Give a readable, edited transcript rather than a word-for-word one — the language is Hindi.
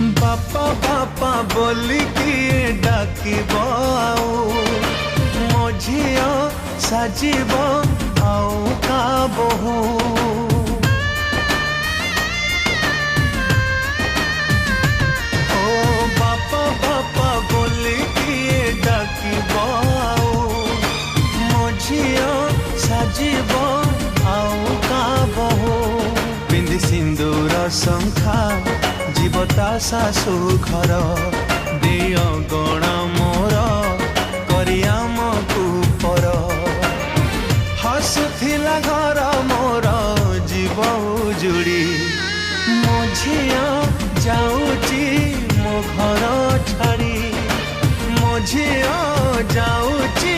बापा बापा बोली किए डाकिब मो झिया साजिब आउ का बहु ओ बापा बापा बोली किए डाकिब मो झिया साजिब आउ का बहु पिंधि सिंदूर शंखा जीवता सासु घर दिय गण मोर करियाम कुपर हसुथिला घर मोर जीव उजुड़ी मो झिया जाऊची मो घर छाड़ी मो झिया जाऊची